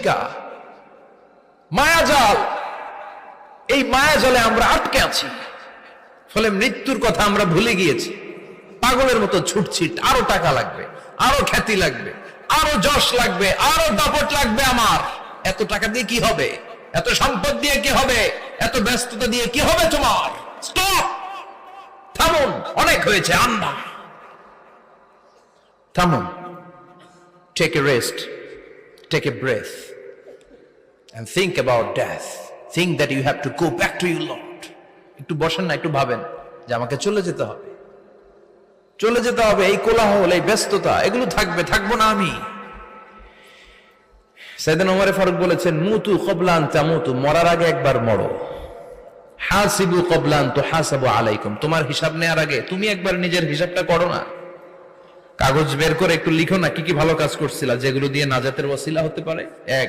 কলিকা, মায়াজাল। এই মায়াজালে আমরা আটকে আছি, ফলে মৃত্যুর কথা আমরা ভুলে গিয়েছি। পাগলের মতো ছুটছি, আরো টাকা লাগবে, আরো খ্যাতি লাগবে, আরো যশ লাগবে, আরো দাপট লাগবে। আমার এত টাকা দিয়ে কি হবে? এত সম্পদ দিয়ে কি হবে? এত ব্যস্ততা দিয়ে কি হবে তোমার? স্টপ, থামুন, অনেক হয়েছে, আন্না, থামুন। Take a rest, take a breath and think about death. Think that you have to go back to your Lord. একটু বসেন না, একটু ভাবেন যে আমাকে চলে যেতে হবে, চলে যেতে হবে। এই কোলাহল, এই ব্যস্ততা, এগুলো থাকবে, থাকবো না আমি। সাইয়েদনা ওমর ফারুক বলেছেন, মুতু ক্বাবলা আন তামুতু, মরার আগে একবার মরো। হাসিবু ক্বাবলা আন তুহাসাবু আলাইকুম, তোমার হিসাব নেওয়ার আগে তুমি একবার নিজের হিসাবটা করো না। কাগজ বের করে একটু লিখো না কি কি ভালো কাজ করছিলা, যেগুলো দিয়ে নাজাতের ওয়াসিলা হতে পারে। এক,